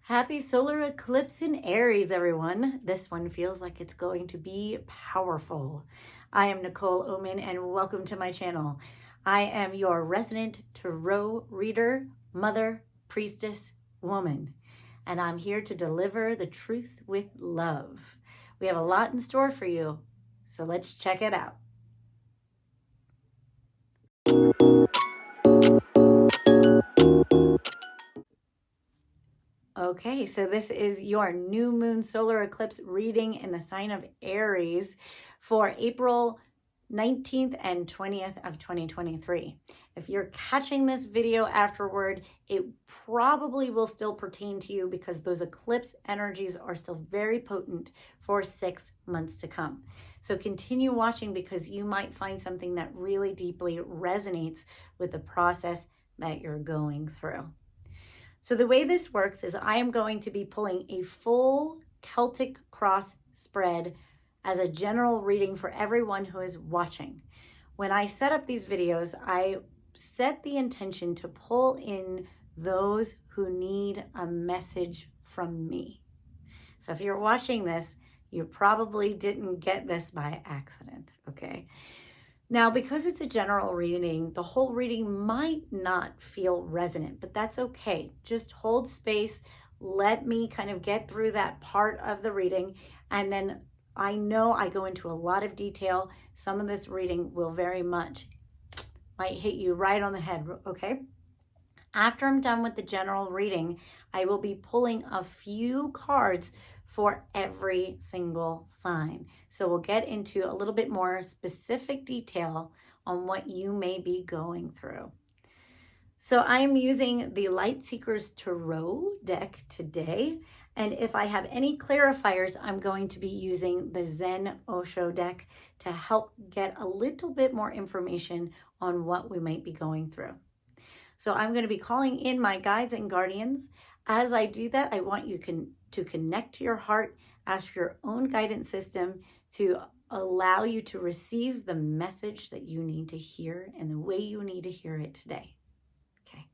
Happy solar eclipse in Aries, everyone. This one feels like it's going to be powerful. I am Nicole Oman and welcome to my channel. I am your resident tarot reader, mother, priestess, woman, and I'm here to deliver the truth with love. We have a lot in store for you, so let's check it out. Okay, so this is your new moon solar eclipse reading in the sign of Aries for April 19th and 20th of 2023. If you're catching this video afterward, it probably will still pertain to you because those eclipse energies are still very potent for 6 months to come. So continue watching because you might find something that really deeply resonates with the process that you're going through. So the way this works is I am going to be pulling a full Celtic cross spread as a general reading for everyone who is watching. When I set up these videos, I set the intention to pull in those who need a message from me. So if you're watching this, you probably didn't get this by accident, okay? Now, because it's a general reading, the whole reading might not feel resonant, but that's okay. Just hold space. Let me kind of get through that part of the reading. And then I know I go into a lot of detail. Some of this reading will might hit you right on the head, okay? After I'm done with the general reading, I will be pulling a few cards for every single sign. So we'll get into a little bit more specific detail on what you may be going through. So I'm using the Light Seekers Tarot deck today. And if I have any clarifiers, I'm going to be using the Zen Osho deck to help get a little bit more information on what we might be going through. So I'm going to be calling in my guides and guardians. As I do that, I want you to connect to your heart, ask your own guidance system to allow you to receive the message that you need to hear and the way you need to hear it today. Okay.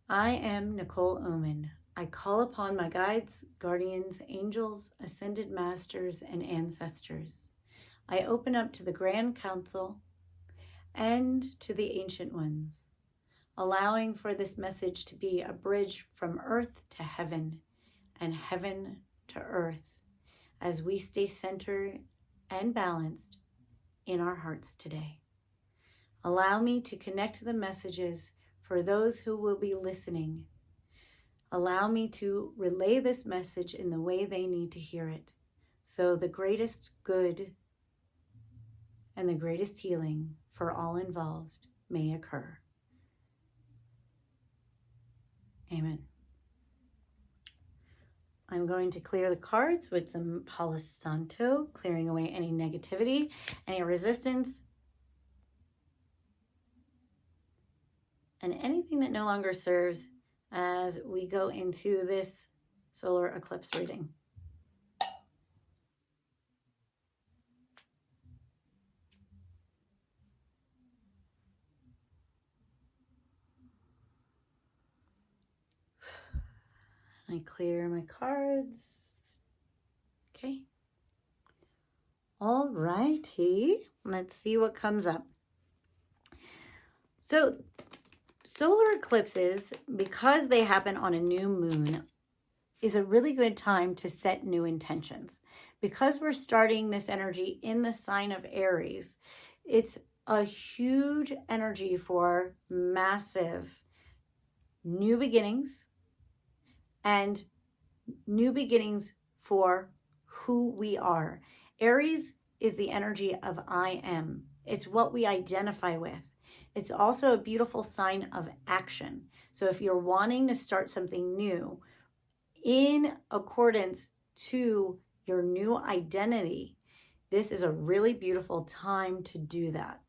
I am Nicole Oman. I call upon my guides, guardians, angels, ascended masters, and ancestors. I open up to the Grand Council and to the Ancient Ones, allowing for this message to be a bridge from earth to heaven and heaven to earth as we stay centered and balanced in our hearts today. Allow me to connect the messages for those who will be listening. Allow me to relay this message in the way they need to hear it, so the greatest good and the greatest healing for all involved may occur. Amen. I'm going to clear the cards with some Palo Santo, clearing away any negativity, any resistance, and anything that no longer serves as we go into this solar eclipse reading. I clear my cards. Okay. All righty. Let's see what comes up. So solar eclipses, because they happen on a new moon, is a really good time to set new intentions. Because we're starting this energy in the sign of Aries, it's a huge energy for massive new beginnings and new beginnings for who we are. Aries is the energy of I am. It's what we identify with. It's also a beautiful sign of action. So if you're wanting to start something new in accordance to your new identity, this is a really beautiful time to do that.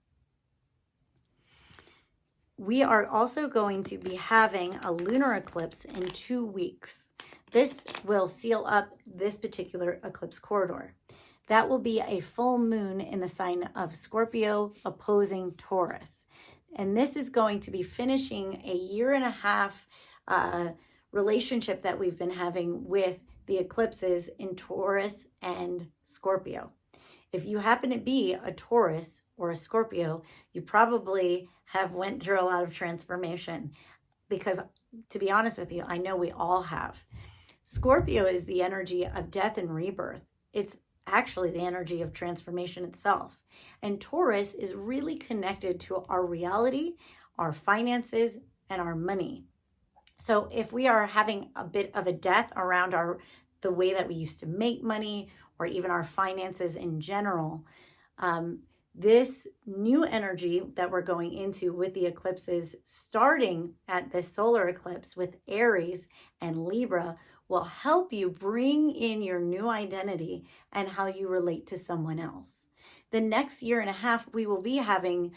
We are also going to be having a lunar eclipse in 2 weeks. This will seal up this particular eclipse corridor. That will be a full moon in the sign of Scorpio opposing Taurus. And this is going to be finishing a 1.5 year relationship that we've been having with the eclipses in Taurus and Scorpio. If you happen to be a Taurus or a Scorpio, you probably have went through a lot of transformation, because to be honest with you, I know we all have. Scorpio is the energy of death and rebirth. It's actually the energy of transformation itself. And Taurus is really connected to our reality, our finances, and our money. So if we are having a bit of a death around the way that we used to make money, or even our finances in general, this new energy that we're going into with the eclipses, starting at this solar eclipse with Aries and Libra, will help you bring in your new identity and how you relate to someone else. The next year and a half, we will be having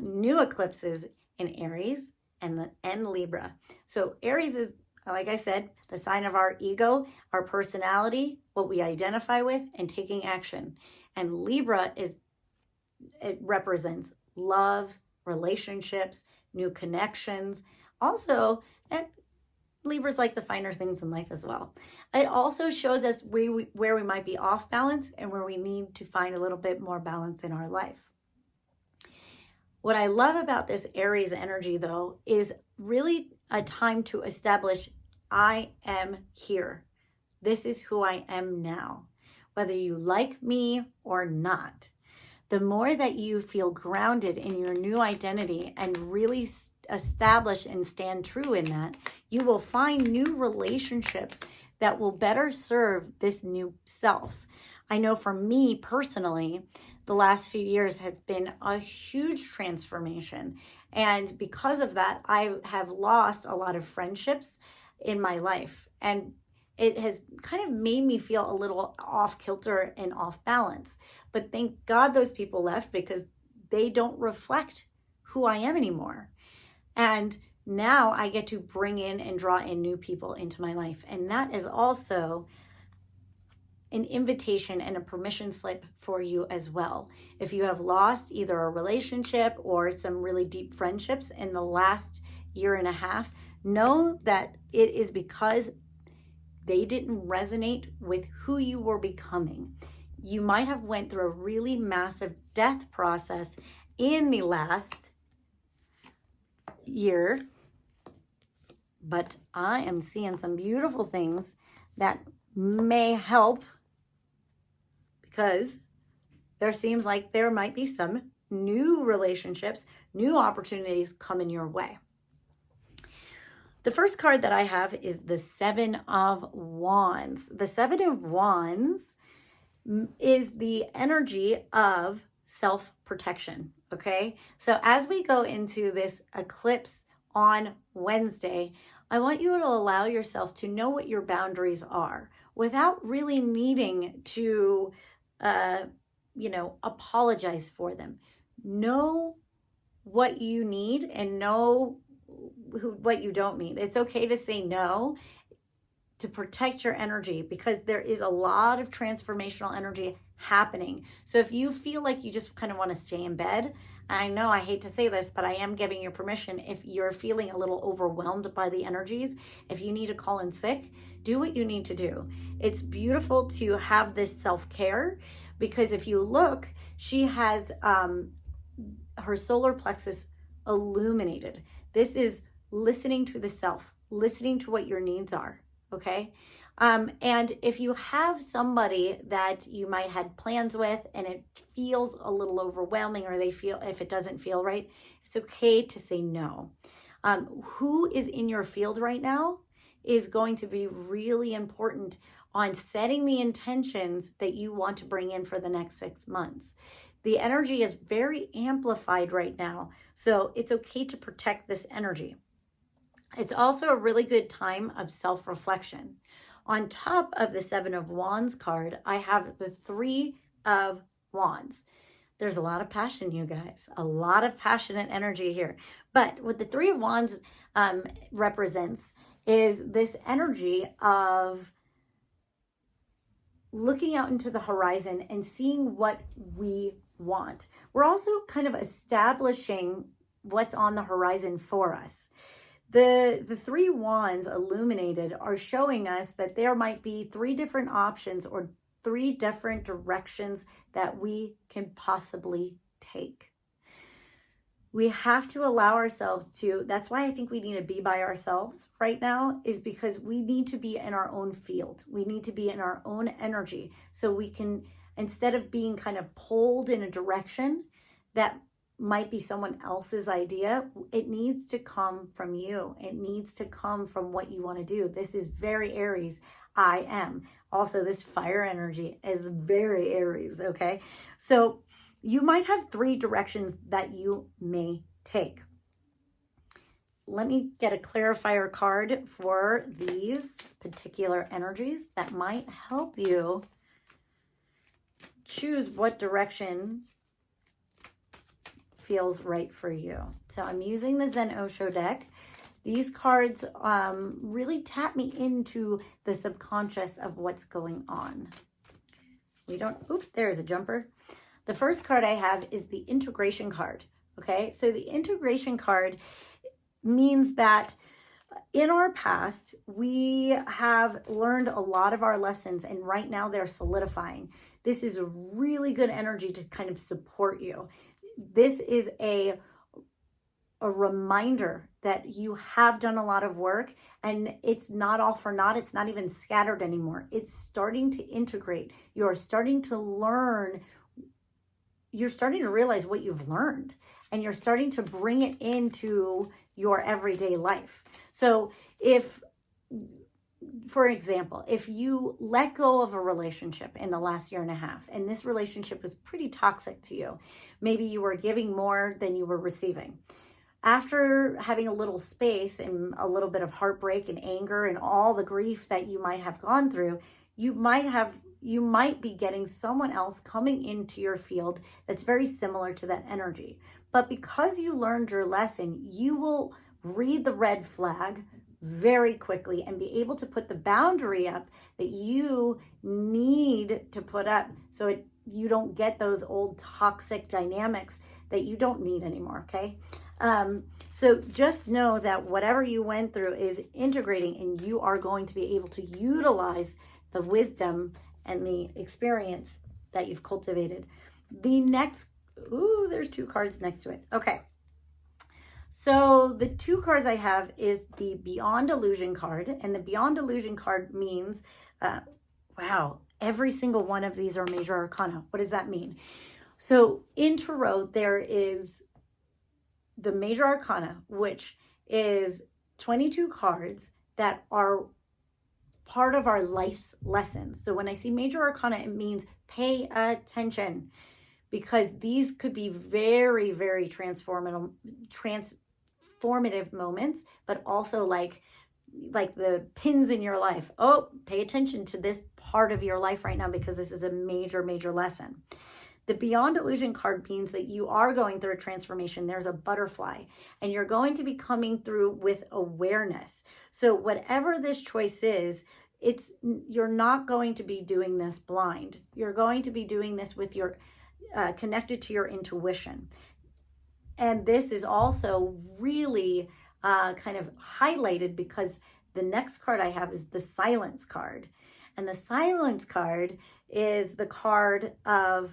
new eclipses in Aries and Libra. So Aries is, like I said, the sign of our ego, our personality, what we identify with, and taking action. And Libra it represents love, relationships, new connections. Also, and Libra's like the finer things in life as well. It also shows us where we might be off balance and where we need to find a little bit more balance in our life. What I love about this Aries energy, though, is really a time to establish, I am here. This is who I am now, whether you like me or not. The more that you feel grounded in your new identity and really establish and stand true in that, you will find new relationships that will better serve this new self. I know for me personally, the last few years have been a huge transformation. And because of that, I have lost a lot of friendships in my life. And it has kind of made me feel a little off kilter and off balance. But thank God those people left, because they don't reflect who I am anymore. And now I get to bring in and draw in new people into my life. And that is also an invitation and a permission slip for you as well. If you have lost either a relationship or some really deep friendships in the last year and a half, know that it is because they didn't resonate with who you were becoming. You might have went through a really massive death process in the last year, but I am seeing some beautiful things that may help, because there seems like there might be some new relationships, new opportunities coming your way. The first card that I have is the Seven of Wands. The Seven of Wands is the energy of self-protection, okay? So as we go into this eclipse on Wednesday, I want you to allow yourself to know what your boundaries are without really needing to, apologize for them. Know what you need and know what you don't need. It's okay to say no, to protect your energy, because there is a lot of transformational energy happening. So if you feel like you just kind of want to stay in bed, I know I hate to say this, but I am giving you permission. If you're feeling a little overwhelmed by the energies, if you need to call in sick, do what you need to do. It's beautiful to have this self-care, because if you look, she has her solar plexus illuminated. This is listening to the self, listening to what your needs are, okay? And if you have somebody that you might had plans with and it feels a little overwhelming, or if it doesn't feel right, it's okay to say no. Who is in your field right now is going to be really important on setting the intentions that you want to bring in for the next 6 months. The energy is very amplified right now, so it's okay to protect this energy. It's also a really good time of self-reflection. On top of the Seven of Wands card, I have the Three of Wands. There's a lot of passion, you guys, a lot of passionate energy here. But what the Three of Wands represents is this energy of looking out into the horizon and seeing what we want. We're also kind of establishing what's on the horizon for us. The three wands illuminated are showing us that there might be three different options or three different directions that we can possibly take. We have to allow ourselves to, that's why I think we need to be by ourselves right now, is because we need to be in our own field. We need to be in our own energy so we can, instead of being kind of pulled in a direction that might be someone else's idea, it needs to come from you. It needs to come from what you want to do. This is very Aries. I am. Also, this fire energy is very Aries, okay? So you might have three directions that you may take. Let me get a clarifier card for these particular energies that might help you choose what direction feels right for you. So I'm using the Zen Osho deck. These cards really tap me into the subconscious of what's going on. There's a jumper. The first card I have is the integration card. Okay, so the integration card means that in our past, we have learned a lot of our lessons, and right now they're solidifying. This is a really good energy to kind of support you. This is a reminder that you have done a lot of work, and it's not all for naught. It's not even scattered anymore. It's starting to integrate. You're starting to learn. You're starting to realize what you've learned, and you're starting to bring it into your everyday life. So for example, if you let go of a relationship in the last year and a half, and this relationship was pretty toxic to you, maybe you were giving more than you were receiving. After having a little space and a little bit of heartbreak and anger and all the grief that you might have gone through, you might be getting someone else coming into your field that's very similar to that energy. But because you learned your lesson, you will read the red flag very quickly and be able to put the boundary up that you need to put up so you don't get those old toxic dynamics that you don't need anymore, okay? So just know that whatever you went through is integrating, and you are going to be able to utilize the wisdom and the experience that you've cultivated. The next, there's two cards next to it. Okay. So the two cards I have is the Beyond Illusion card, and the Beyond Illusion card means, wow, every single one of these are major arcana. What does that mean? So in Tarot, there is the major arcana, which is 22 cards that are part of our life's lessons. So when I see major arcana, it means pay attention, because these could be very, very transformative moments, but also like the pins in your life. Oh, pay attention to this part of your life right now, because this is a major, major lesson. The Beyond Illusion card means that you are going through a transformation. There's a butterfly, and you're going to be coming through with awareness. So whatever this choice is, you're not going to be doing this blind. You're going to be doing this with your connected to your intuition. And this is also really kind of highlighted because the next card I have is the Silence card. And the Silence card is the card of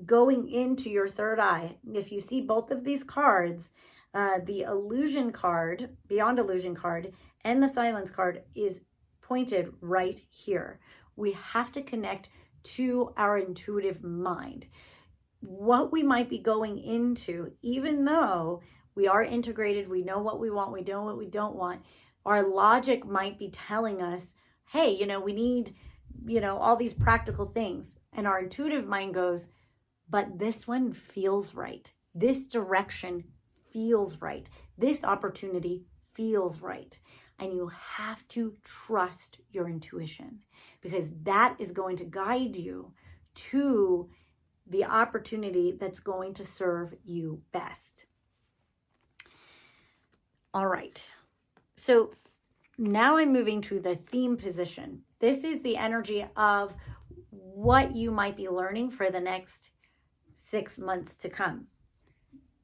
going into your third eye. If you see both of these cards, the Illusion card, Beyond Illusion card, and the Silence card is pointed right here. We have to connect to our intuitive mind. What we might be going into, even though we are integrated, we know what we want, we know what we don't want, our logic might be telling us, hey, we need, all these practical things. And our intuitive mind goes, but this one feels right. This direction feels right. This opportunity feels right. And you have to trust your intuition, because that is going to guide you to the opportunity that's going to serve you best. All right. So now I'm moving to the theme position. This is the energy of what you might be learning for the next 6 months to come.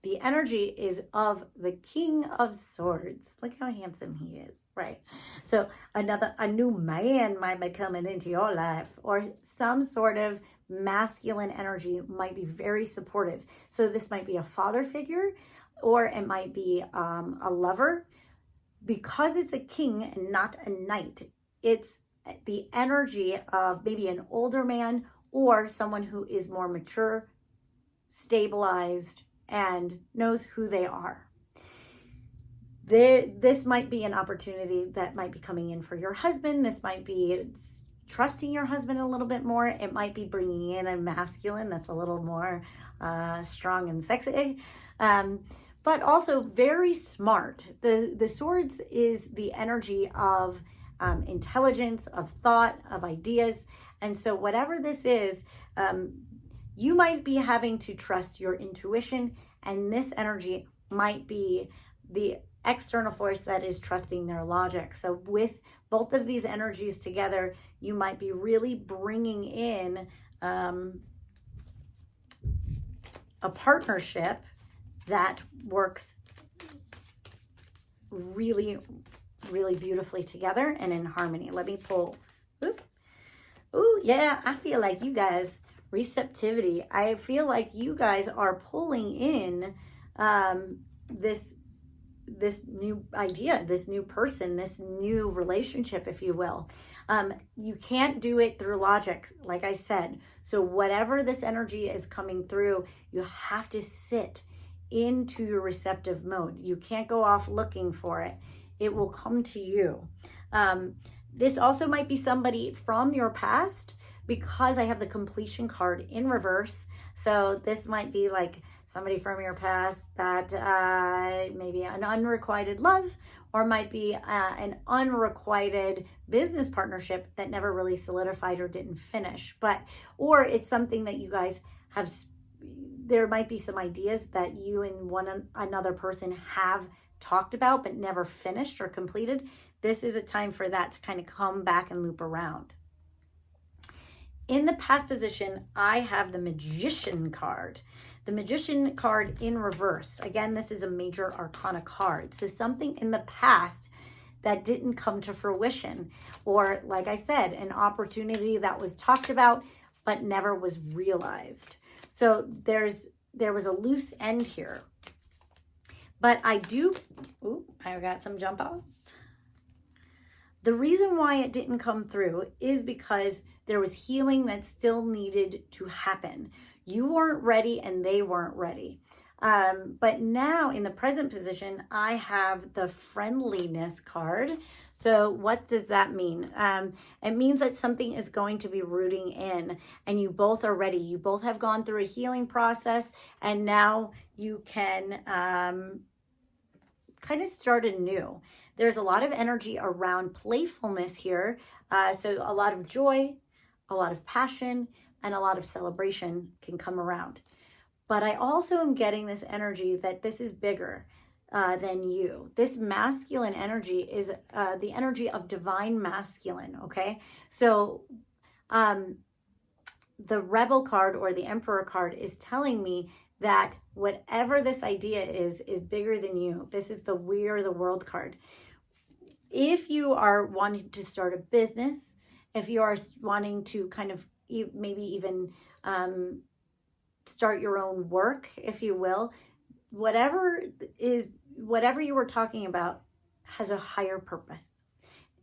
the energy is of the King of Swords. Look how handsome he is, right? So a new man might be coming into your life, or some sort of masculine energy might be very supportive. So this might be a father figure, or it might be a lover. Because it's a king and not a knight, it's the energy of maybe an older man or someone who is more mature, stabilized, and knows who they are. This might be an opportunity that might be coming in for your husband. This might be trusting your husband a little bit more. It might be bringing in a masculine that's a little more strong and sexy, but also very smart. The swords is the energy of intelligence, of thought, of ideas. And so whatever this is, you might be having to trust your intuition, and this energy might be the external force that is trusting their logic. So with both of these energies together, you might be really bringing in a partnership that works really, really beautifully together and in harmony. Let me pull. Ooh, yeah, I feel like you guys, receptivity. I feel like you guys are pulling in this new idea, this new person, this new relationship, if you will. You can't do it through logic, like I said. So whatever this energy is coming through, you have to sit into your receptive mode. You can't go off looking for it. It will come to you. This also might be somebody from your past, because I have the completion card in reverse. So this might be like somebody from your past that maybe an unrequited love, or might be an unrequited business partnership that never really solidified or didn't finish. Or it's something that you guys have, there might be some ideas that you and another person have talked about but never finished or completed. This is a time for that to kind of come back and loop around. In the past position, I have the Magician card. The Magician card in reverse. Again, this is a major arcana card. So something in the past that didn't come to fruition, or like I said, an opportunity that was talked about but never was realized. So there was a loose end here. But I got some jump offs. The reason why it didn't come through is because there was healing that still needed to happen. You weren't ready and they weren't ready. But now in the present position, I have the friendliness card. So what does that mean? It means that something is going to be rooting in, and you both are ready. You both have gone through a healing process, and now you can kind of start anew. There's a lot of energy around playfulness here. So a lot of joy, a lot of passion, and a lot of celebration can come around. But I also am getting this energy that this is bigger than you. This masculine energy is the energy of divine masculine, okay? So the Rebel card or the Emperor card is telling me that whatever this idea is bigger than you. This is the We Are the World card. If you are wanting to start a business, if you are wanting to kind of maybe even start your own work, if you will, whatever you were talking about has a higher purpose.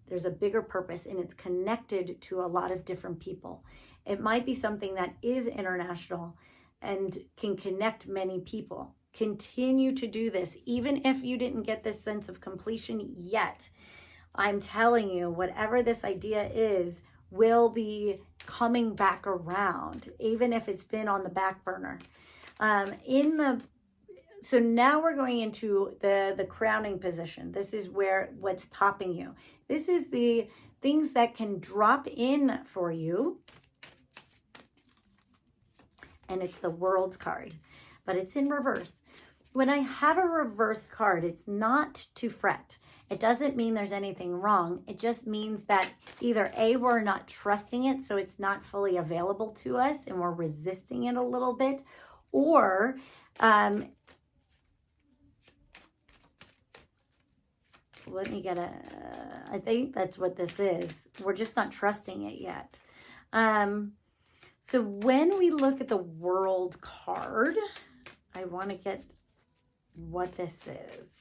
There's a bigger purpose, and it's connected to a lot of different people. It might be something that is international and can connect many people. Continue to do this, even if you didn't get this sense of completion yet. I'm telling you, whatever this idea is will be coming back around, even if it's been on the back burner. So now we're going into the crowning position. This is what's topping you. This is the things that can drop in for you. And it's the World card, but it's in reverse. When I have a reverse card, it's not to fret. It doesn't mean there's anything wrong. It just means that either A, we're not trusting it, so it's not fully available to us and we're resisting it a little bit, or let me get I think that's what this is. We're just not trusting it yet. So when we look at the World card, I want to get what this is.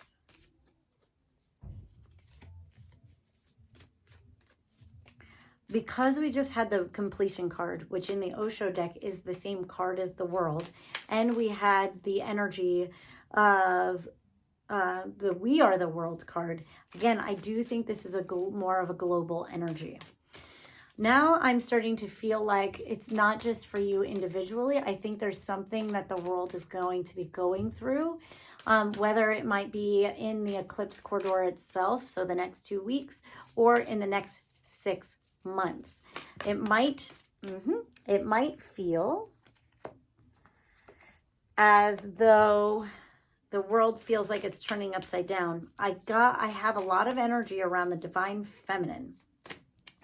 Because we just had the completion card, which in the Osho deck is the same card as the World, and we had the energy of the We Are the World card. Again, I do think this is more of a global energy. Now I'm starting to feel like it's not just for you individually. I think there's something that the world is going to be going through, whether it might be in the eclipse corridor itself, so the next 2 weeks, or in the next 6 months. It might feel as though the world feels like it's turning upside down. I have a lot of energy around the divine feminine.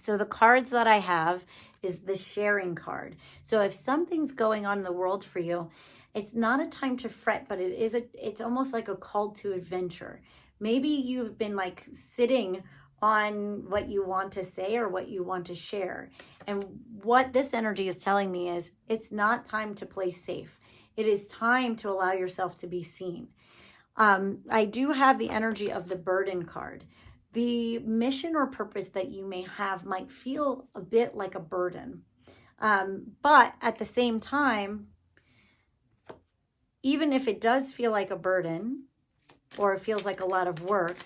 So the cards that I have is the sharing card. So if something's going on in the world for you, it's not a time to fret, but it's almost like a call to adventure. Maybe you've been like sitting on what you want to say or what you want to share. And what this energy is telling me is it's not time to play safe. It is time to allow yourself to be seen. I do have the energy of the burden card. The mission or purpose that you may have might feel a bit like a burden. But at the same time, even if it does feel like a burden or it feels like a lot of work,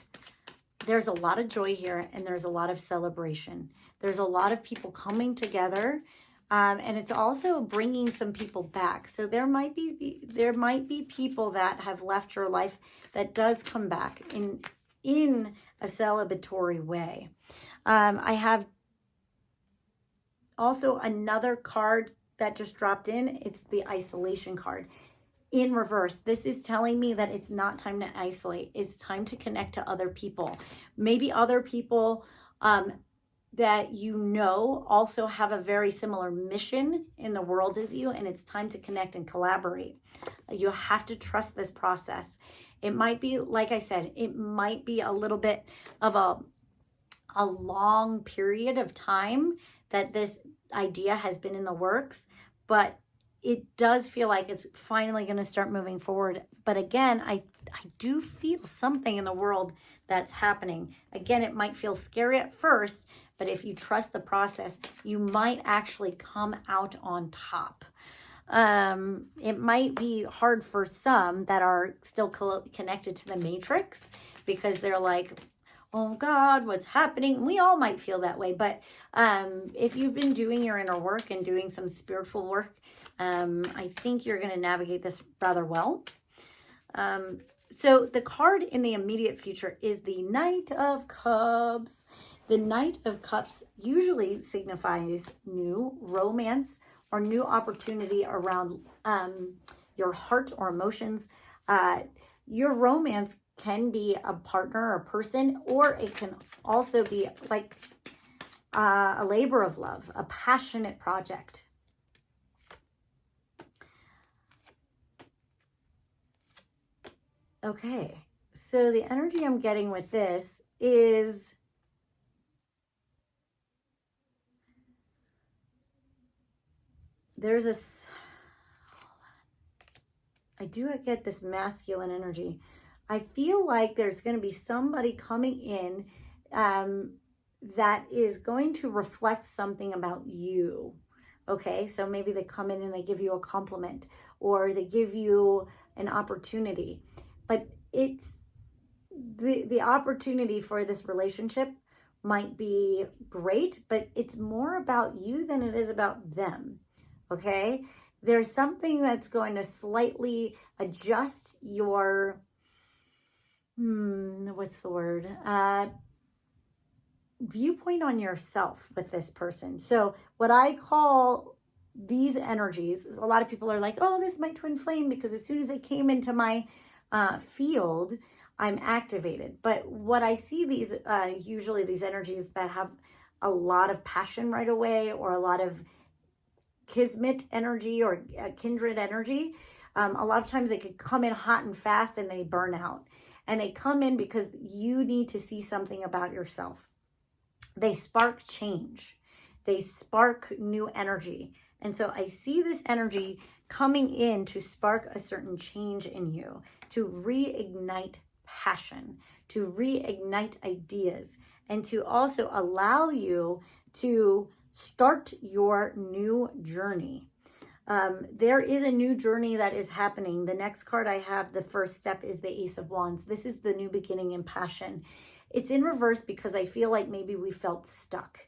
there's a lot of joy here and there's a lot of celebration. There's a lot of people coming together, and it's also bringing some people back. So there might be people that have left your life that does come back in a celebratory way. I have also another card that just dropped in. It's the isolation card. In reverse, this is telling me that it's not time to isolate. It's time to connect to other people. Maybe other people that you know also have a very similar mission in the world as you, and it's time to connect and collaborate. You have to trust this process. It might be, like I said, it might be a little bit of a long period of time that this idea has been in the works, but it does feel like it's finally going to start moving forward. But again, I do feel something in the world that's happening. Again, it might feel scary at first, but if you trust the process, you might actually come out on top. It might be hard for some that are still connected to the matrix because they're like, oh God, what's happening? We all might feel that way. But if you've been doing your inner work and doing some spiritual work, I think you're going to navigate this rather well. So the card in the immediate future is the Knight of Cups. The Knight of Cups usually signifies new romance or new opportunity around your heart or emotions. Your romance can be a partner or person, or it can also be like a labor of love, a passionate project. Okay, so the energy I'm getting with this is I do get this masculine energy. I feel like there's going to be somebody coming in that is going to reflect something about you. Okay, so maybe they come in and they give you a compliment or they give you an opportunity. But it's the opportunity for this relationship might be great, but it's more about you than it is about them. Okay, there's something that's going to slightly adjust your viewpoint on yourself with this person. So what I call these energies, a lot of people are like, oh, this is my twin flame, because as soon as they came into my field, I'm activated. But what I see these, usually these energies that have a lot of passion right away, or a lot of kismet energy or kindred energy, a lot of times they could come in hot and fast and they burn out. and they come in because you need to see something about yourself. They spark change. They spark new energy. And so I see this energy coming in to spark a certain change in you, to reignite passion, to reignite ideas, and to also allow you to start your new journey. There is a new journey that is happening. The next card I have, the first step, is the Ace of Wands. This is the new beginning in passion. It's in reverse because I feel like maybe we felt stuck.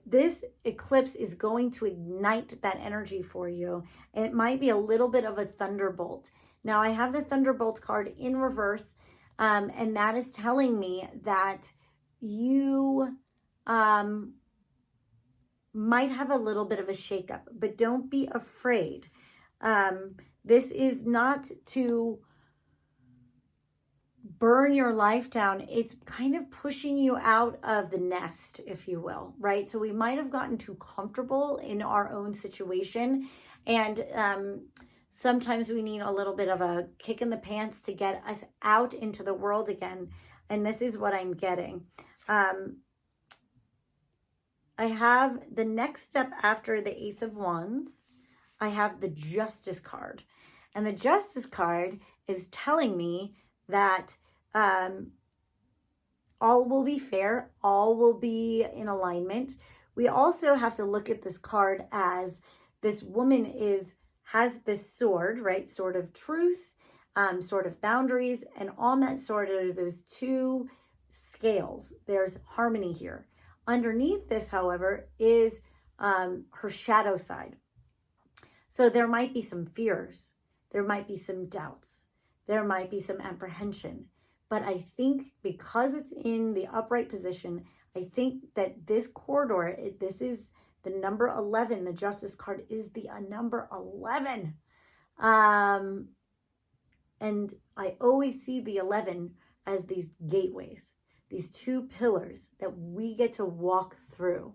This eclipse is going to ignite that energy for you. It might be a little bit of a thunderbolt. Now, I have the thunderbolt card in reverse, and that is telling me that you might have a little bit of a shakeup, but don't be afraid. This is not to burn your life down. It's kind of pushing you out of the nest, if you will, right? So we might have gotten too comfortable in our own situation, and sometimes we need a little bit of a kick in the pants to get us out into the world again. And this is what I'm getting. I have the next step after the Ace of Wands. I have the Justice card. And the Justice card is telling me that all will be fair. All will be in alignment. We also have to look at this card as this woman has this sword, right? Sword of truth, sword of boundaries. And on that sword are those two scales. There's harmony here. Underneath this, however, is her shadow side. So there might be some fears. There might be some doubts. There might be some apprehension. But I think because it's in the upright position, I think that this corridor, this is the number 11. The Justice card is the number 11. And I always see the 11 as these gateways. These two pillars that we get to walk through.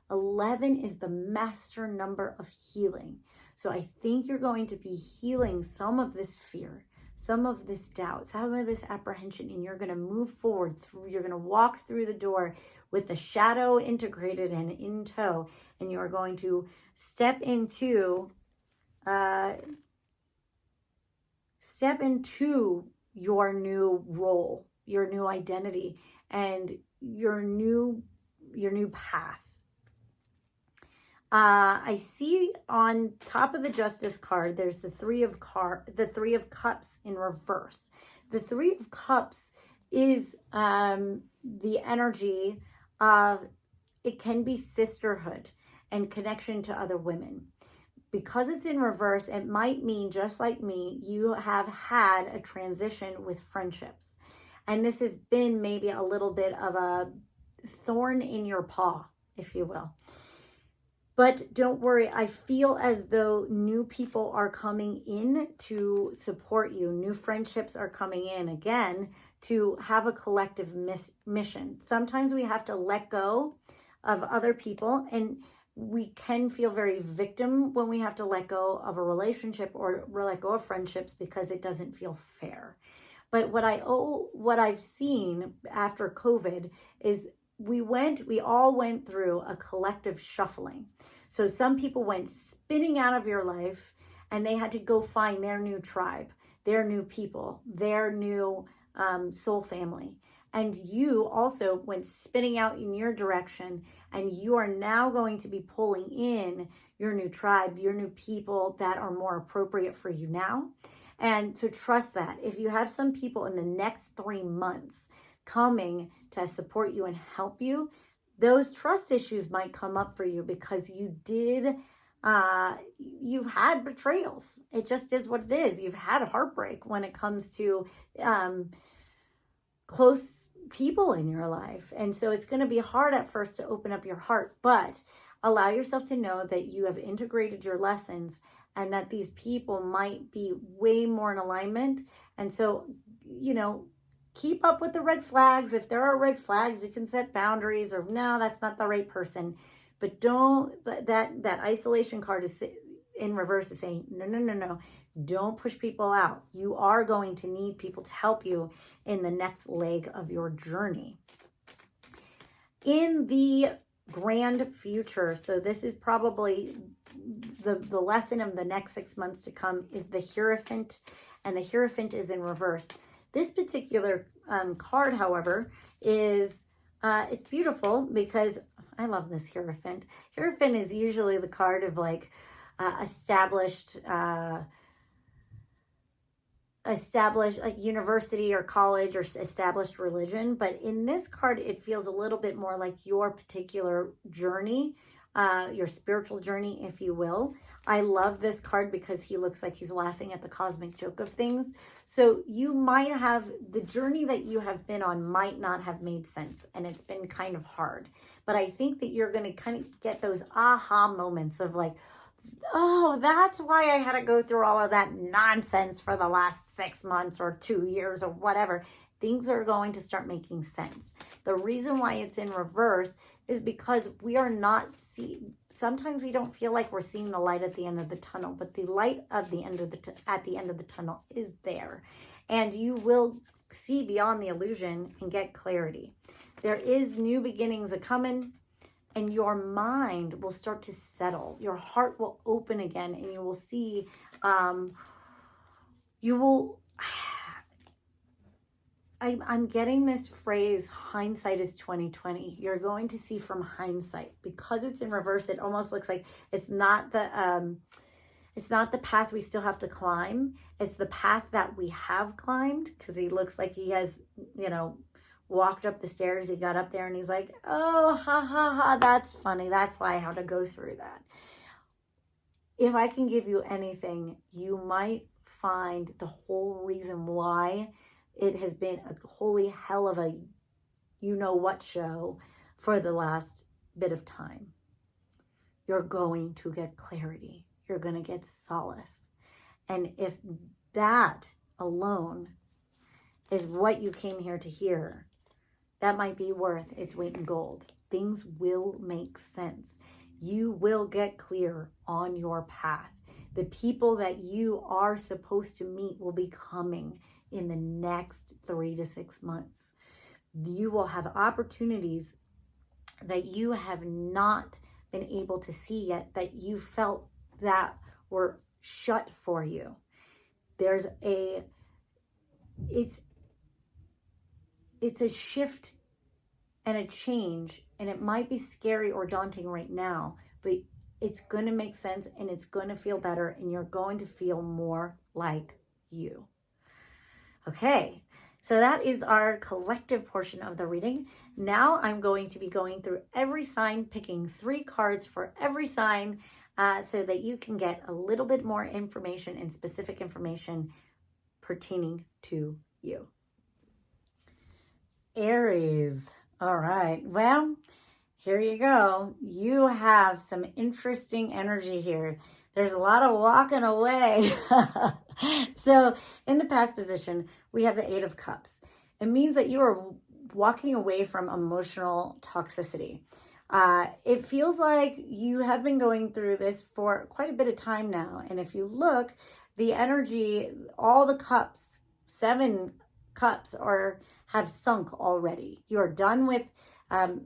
11 is the master number of healing. So I think you're going to be healing some of this fear, some of this doubt, some of this apprehension, and you're going to move forward through, you're going to walk through the door with the shadow integrated and in tow, and you're going to step into your new role, your new identity, and your new path. I see on top of the Justice card, there's the Three of Cups in reverse. The Three of Cups is the energy of, it can be sisterhood and connection to other women. Because it's in reverse, it might mean, just like me, you have had a transition with friendships. And this has been maybe a little bit of a thorn in your paw, if you will. But don't worry, I feel as though new people are coming in to support you. New friendships are coming in again to have a collective mission. Sometimes we have to let go of other people, and we can feel very victim when we have to let go of a relationship or let go of friendships because it doesn't feel fair. But what I've seen after COVID is we all went through a collective shuffling. So some people went spinning out of your life and they had to go find their new tribe, their new people, their new soul family. And you also went spinning out in your direction, and you are now going to be pulling in your new tribe, your new people that are more appropriate for you now. And to trust that if you have some people in the next 3 months coming to support you and help you, those trust issues might come up for you because you've had betrayals. It just is what it is. You've had heartbreak when it comes to close people in your life. And so it's going to be hard at first to open up your heart, but allow yourself to know that you have integrated your lessons and that these people might be way more in alignment. And so, keep up with the red flags. If there are red flags, you can set boundaries, or no, that's not the right person. But don't, that isolation card in reverse is saying, no, no, no, no. Don't push people out. You are going to need people to help you in the next leg of your journey. In the grand future, so this is probably the lesson of the next 6 months to come, is the Hierophant, and the Hierophant is in reverse. This particular card, however, is it's beautiful because I love this Hierophant. Hierophant is usually the card of like established like university or college or established religion, but in this card it feels a little bit more like your particular journey, your spiritual journey, if you will. I love this card because he looks like he's laughing at the cosmic joke of things. So you might have, the journey that you have been on might not have made sense, and it's been kind of hard, but I think that you're going to kind of get those aha moments of like, oh, that's why I had to go through all of that nonsense for the last 6 months or 2 years or whatever. Things are going to start making sense. The reason why it's in reverse is because we are not seeing, sometimes we don't feel like we're seeing the light at the end of the tunnel, but the light of the end of at the end of the tunnel is there. And you will see beyond the illusion and get clarity. There is new beginnings a coming. And your mind will start to settle. Your heart will open again, and you will see, I'm getting this phrase, hindsight is 20/20. You're going to see from hindsight. Because it's in reverse, it almost looks like it's not the path we still have to climb. It's the path that we have climbed, because he looks like he has, walked up the stairs. He got up there and he's like, oh, ha, ha, ha, that's funny. That's why I had to go through that. If I can give you anything, you might find the whole reason why it has been a holy hell of a you-know-what show for the last bit of time. You're going to get clarity. You're going to get solace. And if that alone is what you came here to hear, that might be worth its weight in gold. Things will make sense. You will get clear on your path. The people that you are supposed to meet will be coming in the next 3 to 6 months. You will have opportunities that you have not been able to see yet, that you felt that were shut for you. It's a shift and a change, and it might be scary or daunting right now, but it's going to make sense, and it's going to feel better, and you're going to feel more like you. Okay, so that is our collective portion of the reading. Now I'm going to be going through every sign, picking 3 cards for every sign, so that you can get a little bit more information and specific information pertaining to you. Aries. All right. Well, here you go. You have some interesting energy here. There's a lot of walking away. So in the past position, we have the 8 of Cups. It means that you are walking away from emotional toxicity. It feels like you have been going through this for quite a bit of time now. And if you look, the energy, all the cups, 7 cups have sunk already. You're done with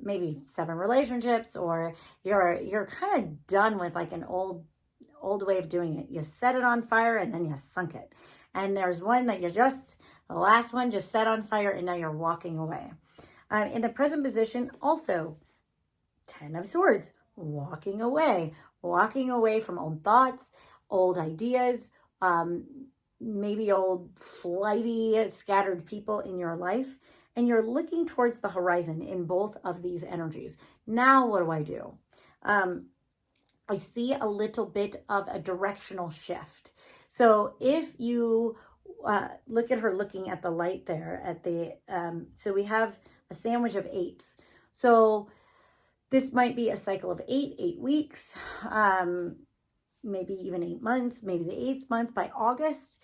maybe 7 relationships, or you're kind of done with like an old way of doing it. You set it on fire and then you sunk it. And there's one that the last one just set on fire, and now you're walking away. In the present position, also 10 of Swords, walking away from old thoughts, old ideas, maybe old flighty, scattered people in your life, and you're looking towards the horizon in both of these energies. Now, what do? I see a little bit of a directional shift. So if you look at her looking at the light there at the, so we have a sandwich of 8s. So this might be a cycle of 8 weeks, maybe even 8 months, maybe the 8th month. By August,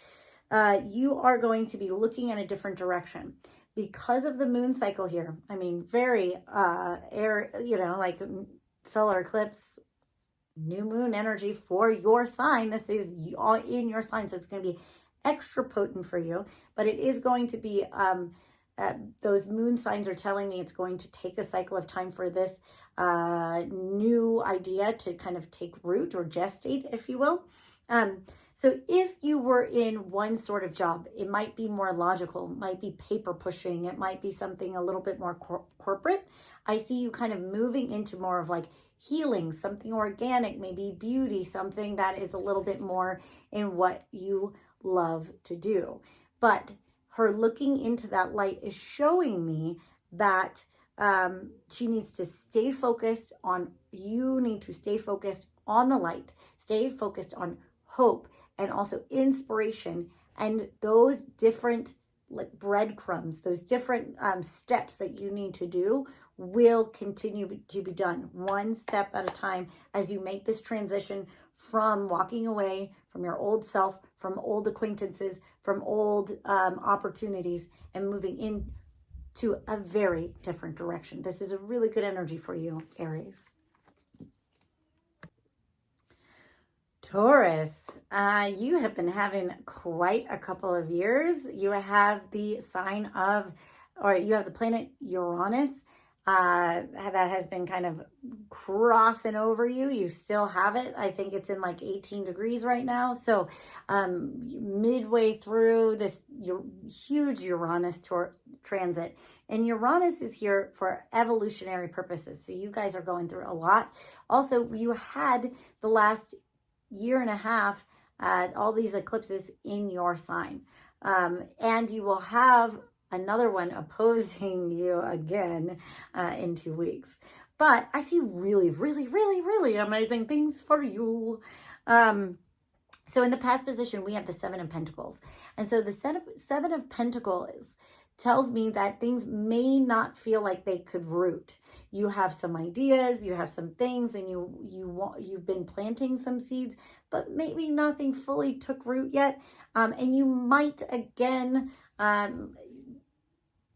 you are going to be looking in a different direction because of the moon cycle here. I mean, very like solar eclipse new moon energy for your sign. This is all in your sign, so it's going to be extra potent for you, but it is going to be, those moon signs are telling me it's going to take a cycle of time for this new idea to kind of take root or gestate, if you will. So if you were in one sort of job, it might be more logical, it might be paper pushing, it might be something a little bit more corporate. I see you kind of moving into more of like healing, something organic, maybe beauty, something that is a little bit more in what you love to do. But her looking into that light is showing me that she needs to stay focused on, you need to stay focused on the light, stay focused on hope, and also inspiration, and those different like breadcrumbs, those different steps that you need to do will continue to be done one step at a time as you make this transition from walking away from your old self, from old acquaintances, from old opportunities, and moving into a very different direction. This is a really good energy for you, Aries. Taurus, you have been having quite a couple of years. You have the sign of, or you have the planet Uranus that has been kind of crossing over you. You still have it. I think it's in like 18 degrees right now. So midway through this huge Uranus transit. And Uranus is here for evolutionary purposes. So you guys are going through a lot. Also, you had the last year and a half all these eclipses in your sign, and you will have another one opposing you again in 2 weeks. But I see really, really, really, really amazing things for you. So in the past position, we have the Seven of Pentacles, and so the Seven of Pentacles tells me that things may not feel like they could root. You have some ideas, you have some things, and you've been planting some seeds, but maybe nothing fully took root yet. And you might again,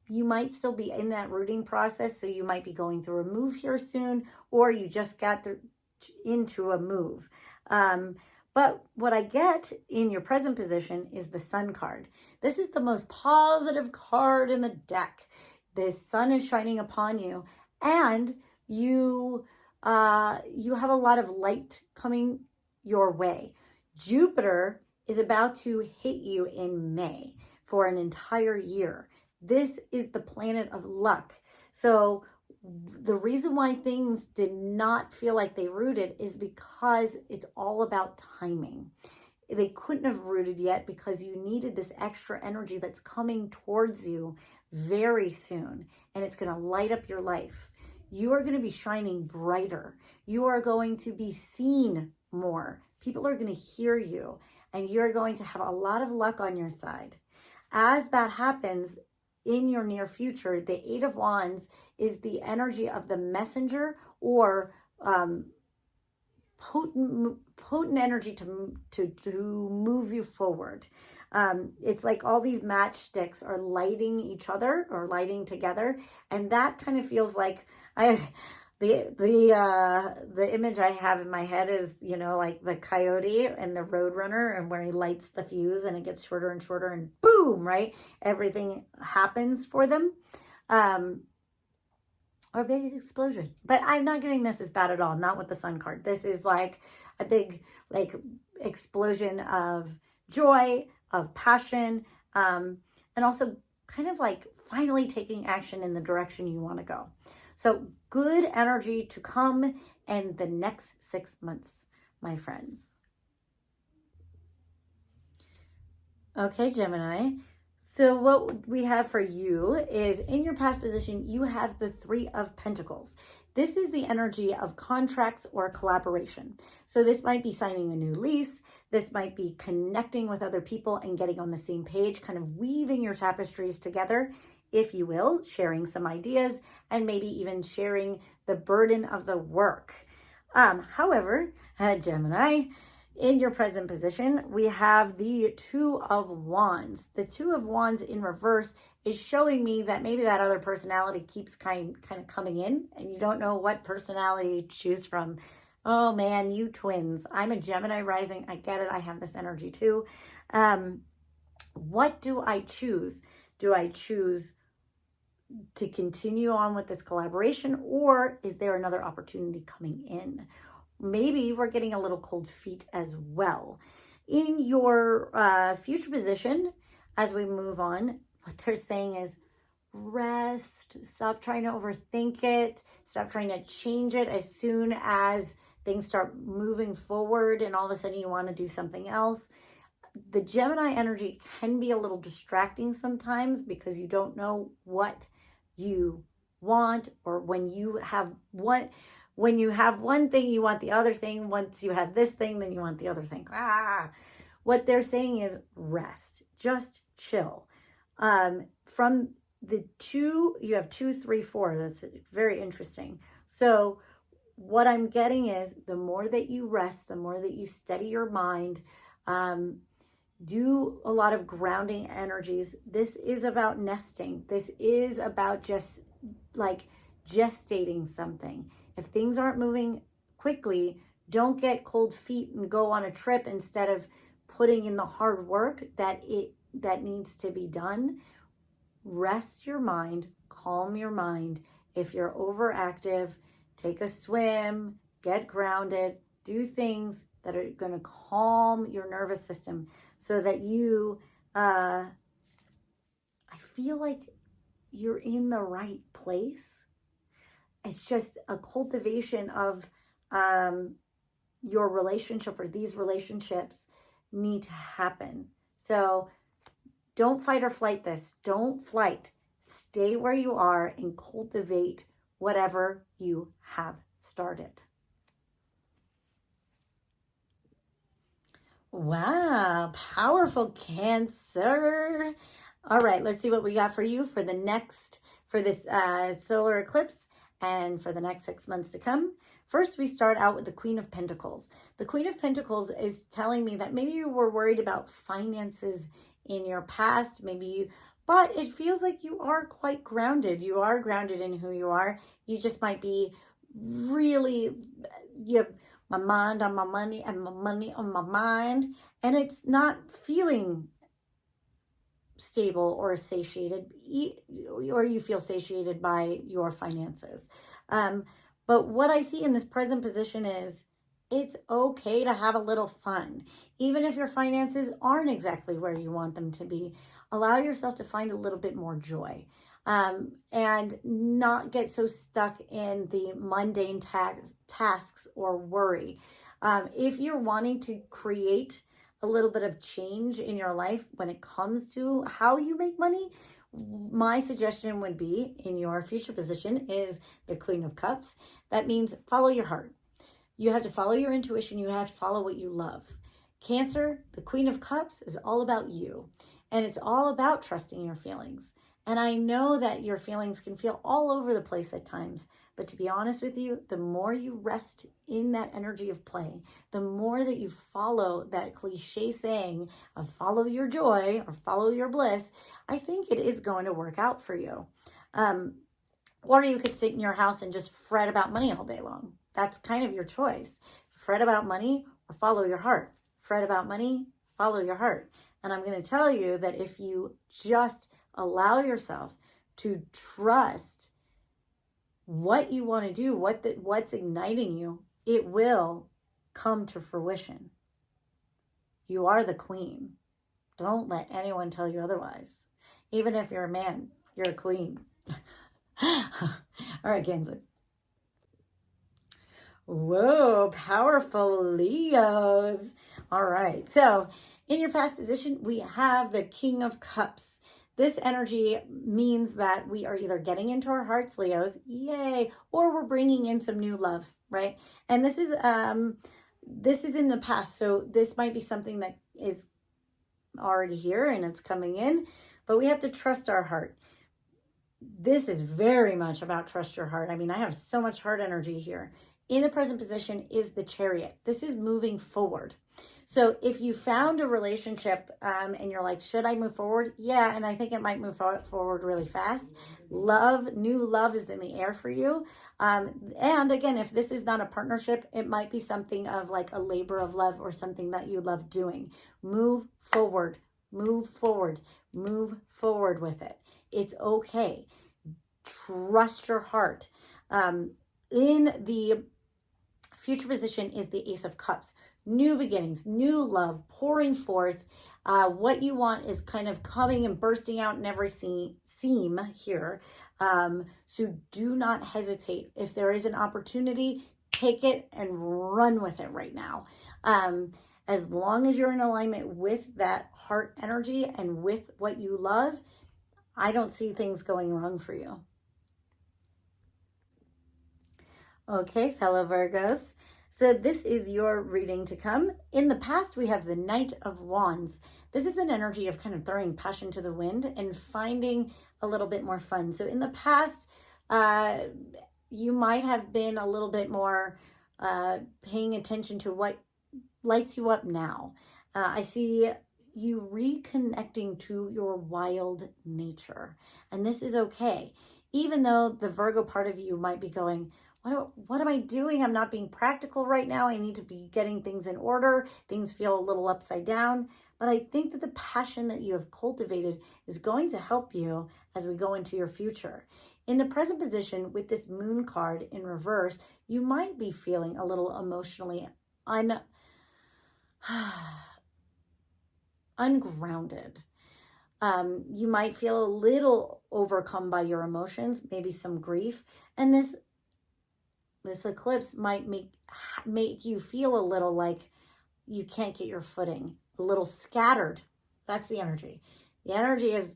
you might still be in that rooting process. So you might be going through a move here soon, or you just got into a move. But what I get in your present position is the Sun card. This is the most positive card in the deck. The sun is shining upon you, and you have a lot of light coming your way. Jupiter is about to hit you in May for an entire year. This is the planet of luck. So the reason why things did not feel like they rooted is because it's all about timing. They couldn't have rooted yet because you needed this extra energy that's coming towards you very soon, and it's going to light up your life. You are going to be shining brighter. You are going to be seen more. People are going to hear you, and you're going to have a lot of luck on your side. As that happens, in your near future, the Eight of Wands is the energy of the messenger, or potent energy to move you forward. It's like all these matchsticks are lighting each other or lighting together, and that kind of feels like the image I have in my head is, you know, like the coyote and the roadrunner, and where he lights the fuse and it gets shorter and shorter, and boom, right? Everything happens for them. Or a big explosion. But I'm not getting this as bad at all. Not with the Sun card. This is like a big like explosion of joy, of passion, and also kind of like finally taking action in the direction you want to go. So good energy to come in the next 6 months, my friends. Okay, Gemini. So what we have for you is, in your past position, you have the Three of Pentacles. This is the energy of contracts or collaboration. So this might be signing a new lease. This might be connecting with other people and getting on the same page, kind of weaving your tapestries together, if you will, sharing some ideas, and maybe even sharing the burden of the work. However, Gemini, in your present position, we have the Two of Wands. The Two of Wands in reverse is showing me that maybe that other personality keeps kind of coming in, and you don't know what personality to choose from. Oh man, you twins. I'm a Gemini rising. I get it. I have this energy too. What do I choose? Do I choose to continue on with this collaboration, or is there another opportunity coming in? Maybe we're getting a little cold feet as well. In your future position, as we move on, what they're saying is rest. Stop trying to overthink it. Stop trying to change it as soon as things start moving forward and all of a sudden you want to do something else. The Gemini energy can be a little distracting sometimes because you don't know what you want, or when you have one thing, you want the other thing. Once you have this thing, then you want the other thing. What they're saying is rest, just chill. From the two, you have 2, 3, 4. That's very interesting. So what I'm getting is the more that you rest, the more that you steady your mind, do a lot of grounding energies. This is about nesting. This is about just like gestating something. If things aren't moving quickly, don't get cold feet and go on a trip instead of putting in the hard work that needs to be done. Rest your mind, calm your mind. If you're overactive, take a swim, get grounded, do things that are going to calm your nervous system so that you, I feel like you're in the right place. It's just a cultivation of your relationship, or these relationships need to happen. So don't fight or flight this. Don't flight. Stay where you are and cultivate whatever you have started. Wow, powerful Cancer. All right, let's see what we got for you for this solar eclipse and for the next 6 months to come. First, we start out with the Queen of Pentacles. The Queen of Pentacles is telling me that maybe you were worried about finances in your past, but it feels like you are quite grounded. You are grounded in who you are. You just might be really, you have my mind on my money and my money on my mind, and it's not feeling stable or satiated, or you feel satiated by your finances. But what I see in this present position is it's okay to have a little fun. Even if your finances aren't exactly where you want them to be, allow yourself to find a little bit more joy. And not get so stuck in the mundane tasks or worry. If you're wanting to create a little bit of change in your life when it comes to how you make money, my suggestion would be, in your future position, is the Queen of Cups. That means follow your heart. You have to follow your intuition. You have to follow what you love. Cancer, the Queen of Cups is all about you. And it's all about trusting your feelings. And I know that your feelings can feel all over the place at times. But to be honest with you, the more you rest in that energy of play, the more that you follow that cliche saying of follow your joy or follow your bliss, I think it is going to work out for you. Or you could sit in your house and just fret about money all day long. That's kind of your choice. Fret about money or follow your heart. Fret about money, follow your heart. And I'm going to tell you that if you just allow yourself to trust what you want to do, what's igniting you, it will come to fruition. You are the queen. Don't let anyone tell you otherwise. Even if you're a man, you're a queen. All right, Cancer. Whoa, powerful Leos. All right, so in your past position, we have the King of Cups. This energy means that we are either getting into our hearts, Leos, yay, or we're bringing in some new love, right? And this is in the past, so this might be something that is already here and it's coming in, but we have to trust our heart. This is very much about trust your heart. I mean, I have so much heart energy here. in the present position is the Chariot. This is moving forward. So if you found a relationship and you're like, should I move forward? Yeah, and I think it might move forward really fast. New love is in the air for you. And again, if this is not a partnership, it might be something of like a labor of love or something that you love doing. Move forward, move forward, move forward with it. It's okay. Trust your heart. In the future position is the Ace of Cups. New beginnings, new love, pouring forth. What you want is kind of coming and bursting out in every seam here. So do not hesitate. If there is an opportunity, take it and run with it right now. As long as you're in alignment with that heart energy and with what you love, I don't see things going wrong for you. Okay, fellow Virgos. So this is your reading to come. In the past, we have the Knight of Wands. This is an energy of kind of throwing passion to the wind and finding a little bit more fun. So in the past, you might have been a little bit more paying attention to what lights you up now. I see you reconnecting to your wild nature. And this is okay. Even though the Virgo part of you might be going, what am I doing? I'm not being practical right now. I need to be getting things in order. Things feel a little upside down. But I think that the passion that you have cultivated is going to help you as we go into your future. In the present position with this Moon card in reverse, you might be feeling a little emotionally ungrounded. You might feel a little overcome by your emotions, maybe some grief. And this eclipse might make you feel a little like you can't get your footing, a little scattered. That's the energy. The energy is,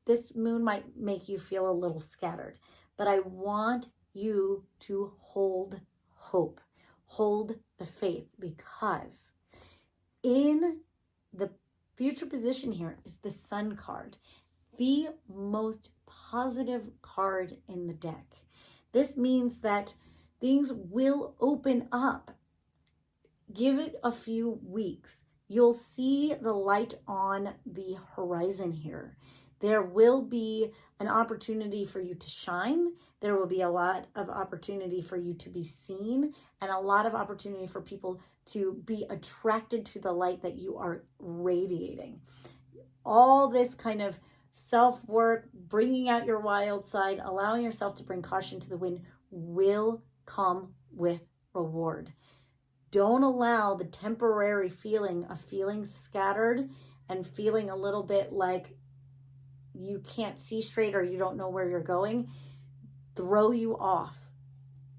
this moon might make you feel a little scattered, but I want you to hold hope, hold the faith, because in the future position here is the Sun card, the most positive card in the deck. This means that things will open up. Give it a few weeks. You'll see the light on the horizon here. There will be an opportunity for you to shine. There will be a lot of opportunity for you to be seen, and a lot of opportunity for people to be attracted to the light that you are radiating. All this kind of self-work, bringing out your wild side, allowing yourself to bring caution to the wind will come with reward. Don't allow the temporary feeling of feeling scattered and feeling a little bit like you can't see straight or you don't know where you're going throw you off.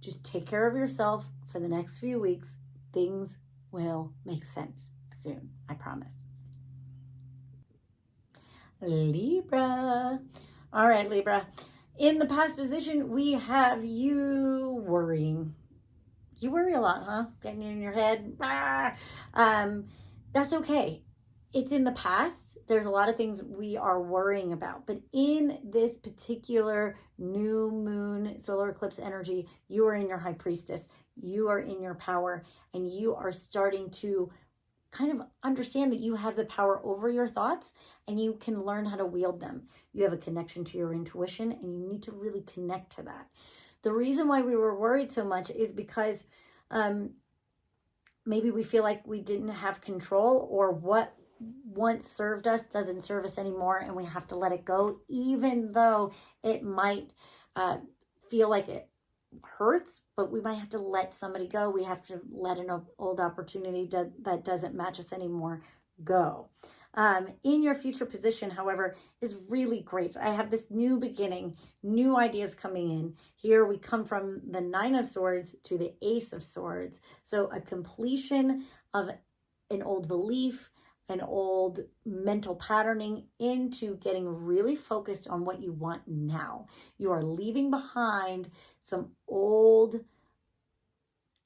Just take care of yourself for the next few weeks. Things will make sense soon, I promise. Libra. All right, Libra. In the past position, we have you worrying. You worry a lot, huh? Getting in your head. That's okay. It's in the past. There's a lot of things we are worrying about. But in this particular new moon solar eclipse energy, you are in your high priestess. You are in your power. And you are starting to kind of understand that you have the power over your thoughts and you can learn how to wield them. You have a connection to your intuition and you need to really connect to that. The reason why we were worried so much is because maybe we feel like we didn't have control, or what once served us doesn't serve us anymore and we have to let it go, even though it might feel like it hurts, but we might have to let somebody go. We have to let an old opportunity that doesn't match us anymore go. In your future position, however, is really great. I have this new beginning, new ideas coming in. Here we come from the Nine of Swords to the Ace of Swords. So a completion of an old belief, an old mental patterning into getting really focused on what you want now. You are leaving behind some old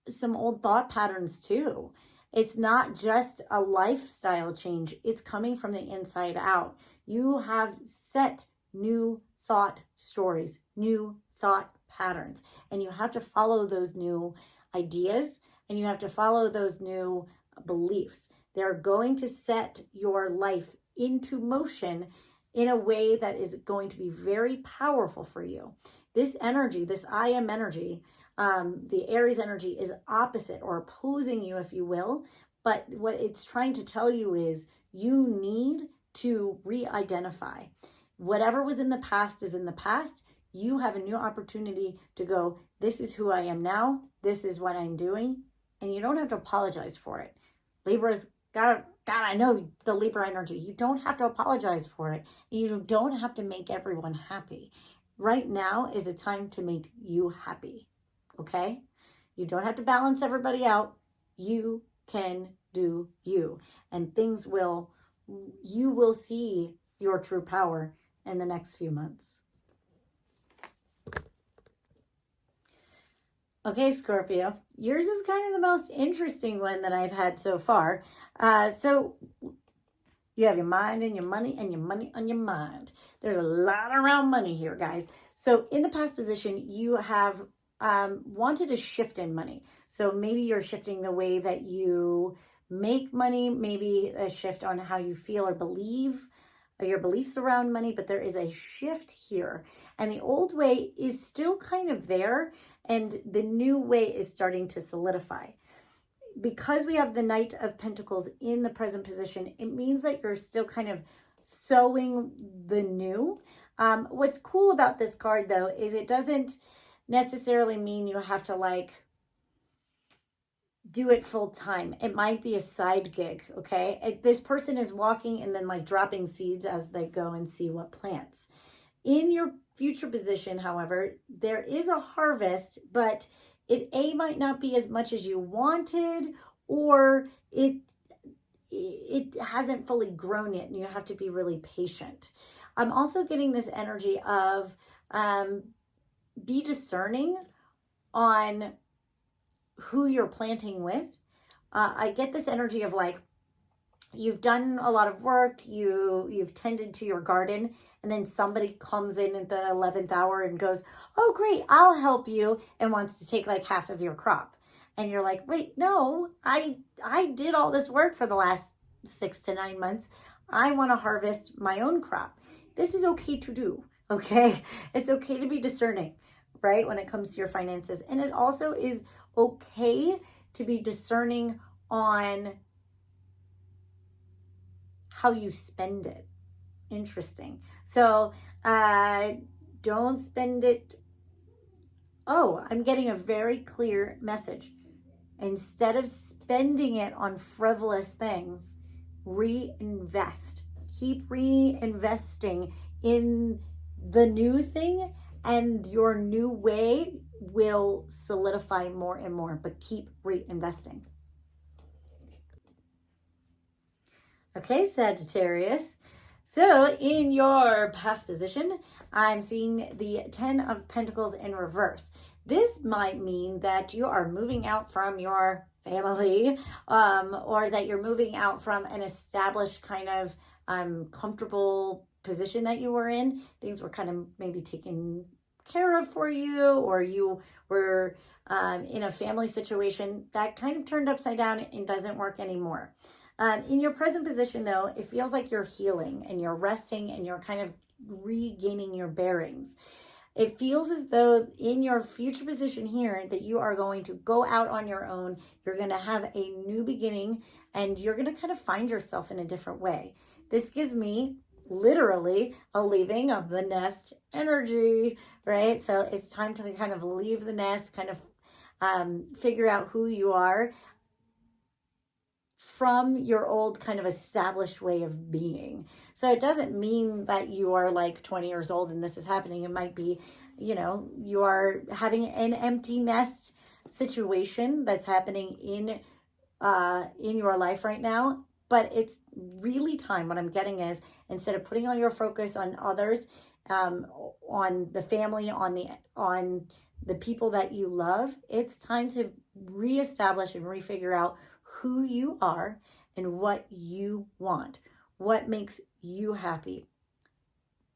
thought patterns too. It's not just a lifestyle change. It's coming from the inside out. You have set new thought stories, new thought patterns. And you have to follow those new ideas, and you have to follow those new beliefs. They're going to set your life into motion in a way that is going to be very powerful for you. This energy, this I am energy, the Aries energy, is opposite or opposing you, if you will. But what it's trying to tell you is you need to re-identify. Whatever was in the past is in the past. You have a new opportunity to go, this is who I am now. This is what I'm doing. And you don't have to apologize for it. Libra's God, I know the Libra energy. You don't have to apologize for it. You don't have to make everyone happy. Right now is a time to make you happy. Okay? You don't have to balance everybody out. You can do you. And you will see your true power in the next few months. Okay, Scorpio, yours is kind of the most interesting one that I've had so far. So you have your mind and your money on your mind. There's a lot around money here, guys. So in the past position, you have wanted a shift in money. So maybe you're shifting the way that you make money, maybe a shift on how you feel or believe, your beliefs around money, but there is a shift here. And the old way is still kind of there, and the new way is starting to solidify. Because we have the Knight of Pentacles in the present position, it means that you're still kind of sowing the new. What's cool about this card, though, is it doesn't necessarily mean you have to do it full time. It might be a side gig, okay? This person is walking and then dropping seeds as they go and see what plants. In your future position, however, there is a harvest, but it might not be as much as you wanted, or it hasn't fully grown yet, and you have to be really patient. I'm also getting this energy of be discerning on who you're planting with. I get this energy of you've done a lot of work, you've tended to your garden, and then somebody comes in at the 11th hour and goes, oh great, I'll help you, and wants to take half of your crop. And you're like, wait, no, I did all this work for the last 6 to 9 months. I want to harvest my own crop. This is okay to do, okay? It's okay to be discerning, right, when it comes to your finances. And it also is okay to be discerning on how you spend it. Interesting. So don't spend it. Oh, I'm getting a very clear message. Instead of spending it on frivolous things, reinvest. Keep reinvesting in the new thing, and your new way will solidify more and more, but keep reinvesting. Okay, Sagittarius. So in your past position, I'm seeing the 10 of Pentacles in reverse. This might mean that you are moving out from your family, or that you're moving out from an established kind of comfortable position that you were in. Things were kind of maybe taken care of for you, or you were in a family situation that kind of turned upside down and doesn't work anymore. In your present position, though, it feels like you're healing and you're resting and you're kind of regaining your bearings. It feels as though in your future position here that you are going to go out on your own. You're going to have a new beginning, and you're going to kind of find yourself in a different way. This gives me literally a leaving of the nest energy, right? So it's time to kind of leave the nest, kind of figure out who you are from your old kind of established way of being. So it doesn't mean that you are 20 years old and this is happening. It might be, you are having an empty nest situation that's happening in your life right now. But it's really time. What I'm getting is, instead of putting all your focus on others, on the family, on the people that you love, it's time to reestablish and refigure out who you are and what you want, what makes you happy.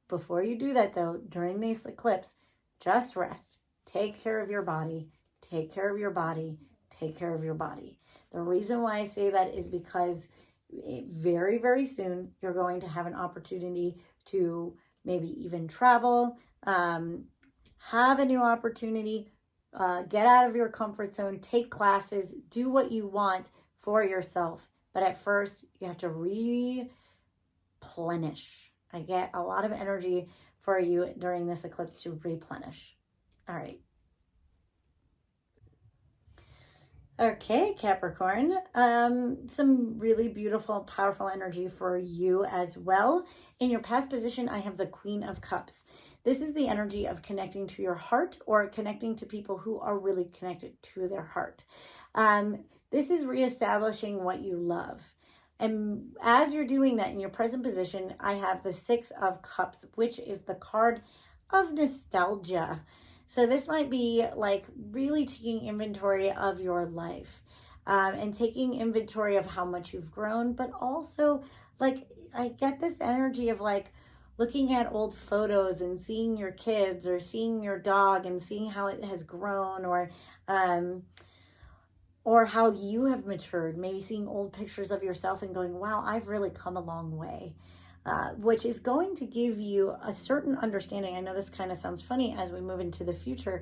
Before you do that, though, during this eclipse, just rest. take care of your body, take care of your body, take care of your body. The reason why I say that is because very, very soon you're going to have an opportunity to maybe even travel, have a new opportunity, get out of your comfort zone, take classes, do what you want for yourself. But at first, you have to replenish. I get a lot of energy for you during this eclipse to replenish. All right. Okay, Capricorn, some really beautiful, powerful energy for you as well. In your past position, I have the Queen of Cups. This is the energy of connecting to your heart or connecting to people who are really connected to their heart. This is reestablishing what you love. And as you're doing that in your present position, I have the Six of Cups, which is the card of nostalgia. So this might be like really taking inventory of your life and taking inventory of how much you've grown, but also like I get this energy of like looking at old photos and seeing your kids or seeing your dog and seeing how it has grown or how you have matured, maybe seeing old pictures of yourself and going, wow, I've really come a long way. Which is going to give you a certain understanding. I know this kind of sounds funny as we move into the future.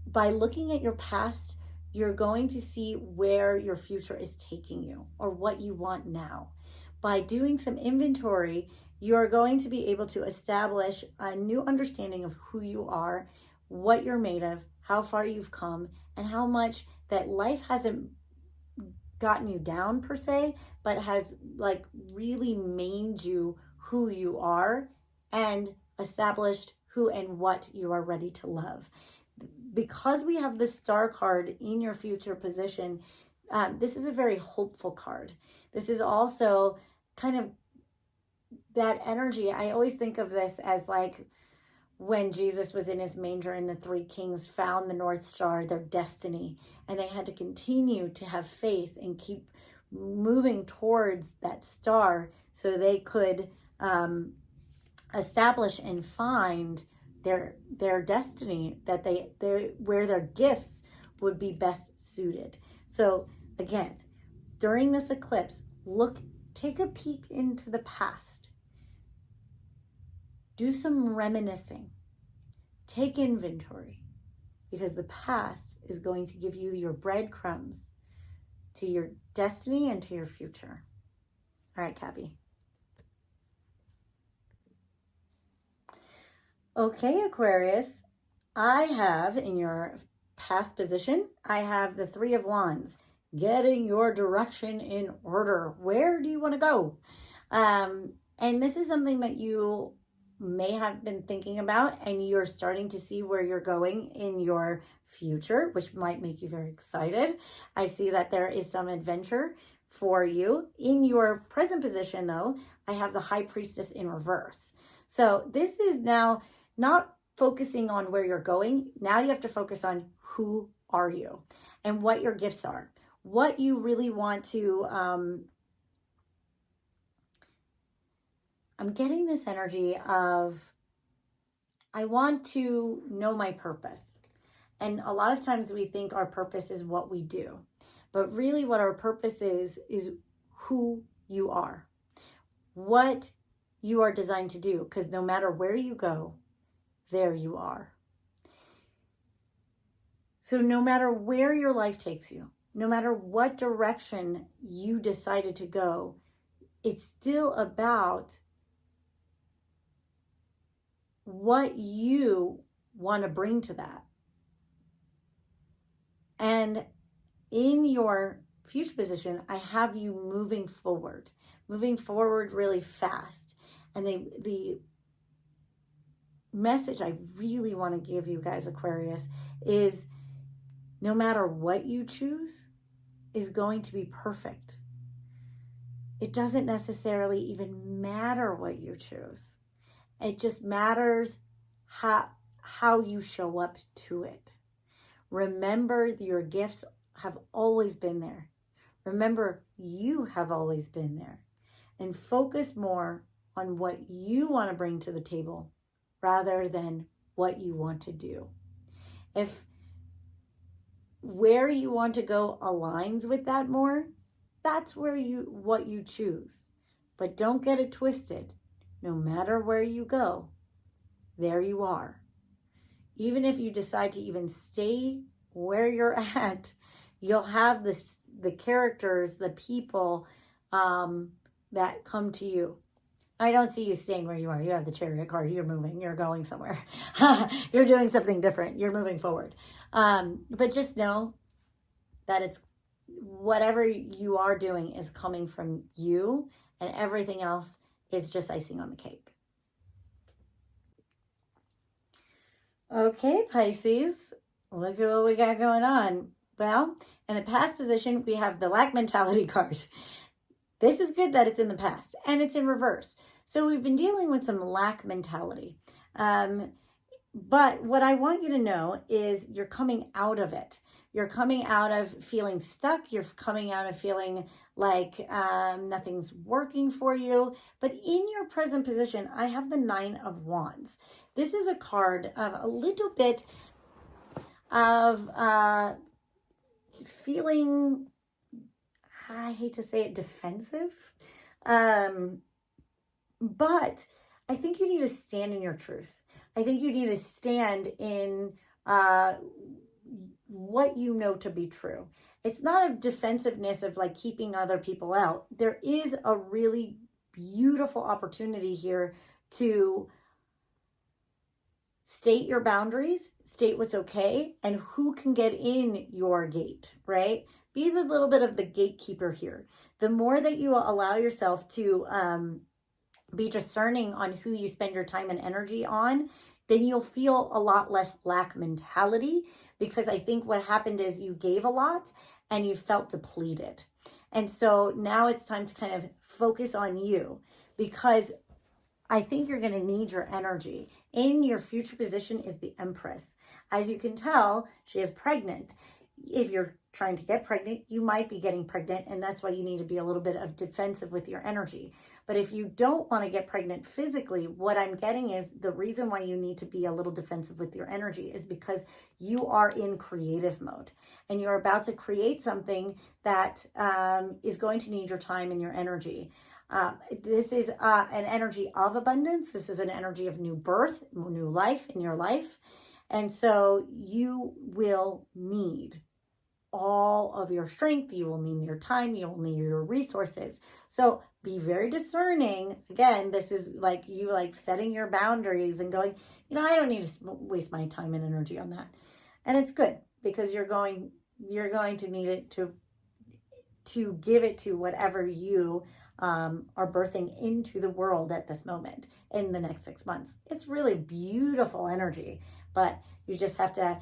By looking at your past, you're going to see where your future is taking you or what you want now. By doing some inventory, you're going to be able to establish a new understanding of who you are, what you're made of, how far you've come, and how much that life hasn't gotten you down per se, but has like really made you who you are and established who and what you are ready to love. Because we have the Star card in your future position, this is a very hopeful card. This is also kind of that energy. I always think of this as like when Jesus was in his manger and the three kings found the North Star, their destiny, and they had to continue to have faith and keep moving towards that star so they could establish and find their destiny, that they where their gifts would be best suited. So again, during this eclipse, take a peek into the past. Do some reminiscing. Take inventory, because the past is going to give you your breadcrumbs to your destiny and to your future. All right, Cappy. Okay, Aquarius, I have in your past position, I have the Three of Wands, getting your direction in order. Where do you want to go? And this is something that you may have been thinking about, and you're starting to see where you're going in your future, which might make you very excited. I see that there is some adventure for you. In your present position, though, I have the High Priestess in reverse. So this is now not focusing on where you're going. Now you have to focus on who are you and what your gifts are, what you really want to I'm getting this energy of, I want to know my purpose. And a lot of times we think our purpose is what we do. But really what our purpose is who you are. What you are designed to do. Because no matter where you go, there you are. So no matter where your life takes you, no matter what direction you decided to go, it's still about what you want to bring to that. And in your future position, I have you moving forward really fast. And the message I really want to give you guys, Aquarius, is no matter what you choose is going to be perfect. It doesn't necessarily even matter what you choose. It just matters how you show up to it. Remember, your gifts have always been there. Remember, you have always been there. And focus more on what you want to bring to the table rather than what you want to do. If where you want to go aligns with that more, that's what you choose. But don't get it twisted. No matter where you go, there you are. Even if you decide to even stay where you're at, you'll have the characters, the people that come to you. I don't see you staying where you are. You have the Chariot card. You're moving. You're going somewhere. You're doing something different. You're moving forward. But just know that it's whatever you are doing is coming from you, and everything else is just icing on the cake. Okay, Pisces, look at what we got going on. Well, in the past position, we have the lack mentality card. This is good that it's in the past, and it's in reverse. So we've been dealing with some lack mentality. But what I want you to know is you're coming out of it. You're coming out of feeling stuck. You're coming out of feeling like nothing's working for you. But in your present position, I have the 9 of Wands. This is a card of a little bit of feeling, I hate to say it, defensive. But I think you need to stand in your truth. I think you need to stand in what you know to be true. It's not a defensiveness of like keeping other people out. There is a really beautiful opportunity here to state your boundaries, state what's okay, and who can get in your gate, right? Be the little bit of the gatekeeper here. The more that you allow yourself to be discerning on who you spend your time and energy on, then you'll feel a lot less lack mentality, because I think what happened is you gave a lot and you felt depleted. And so now it's time to kind of focus on you, because I think you're going to need your energy. In your future position is the Empress. As you can tell, she is pregnant. If you're trying to get pregnant, you might be getting pregnant, and that's why you need to be a little bit of defensive with your energy. But if you don't want to get pregnant physically, what I'm getting is the reason why you need to be a little defensive with your energy is because you are in creative mode, and you're about to create something that is going to need your time and your energy. This is an energy of abundance. This is an energy of new birth, new life in your life. And so you will need all of your strength. You will need your time. You will need your resources. So be very discerning. Again, this is like you like setting your boundaries and going, I don't need to waste my time and energy on that. And it's good, because you're going to need it to give it to whatever you are birthing into the world at this moment in the next 6 months. It's really beautiful energy, but you just have to,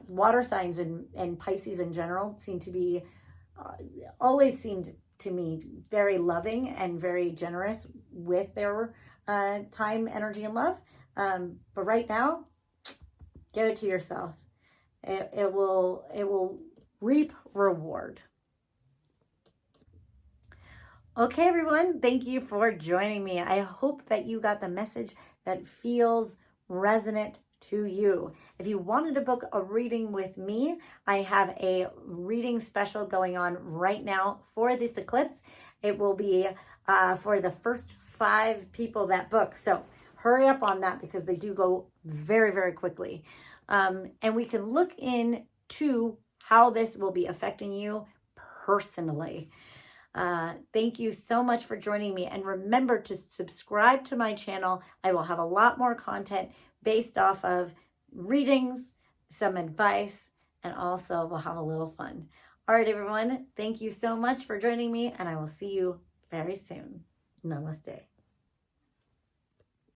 water signs and Pisces in general seem to be, always seemed to me very loving and very generous with their time, energy, and love. But right now, give it to yourself. It will reap reward. Okay, everyone, thank you for joining me. I hope that you got the message that feels resonant to you. If you wanted to book a reading with me, I have a reading special going on right now for this eclipse. It will be for the first 5 people that book. So hurry up on that, because they do go very, very quickly. And we can look into how this will be affecting you personally. Thank you so much for joining me, and remember to subscribe to my channel. I will have a lot more content based off of readings, some advice, and also we'll have a little fun. All right, everyone, thank you so much for joining me, and I will see you very soon. Namaste.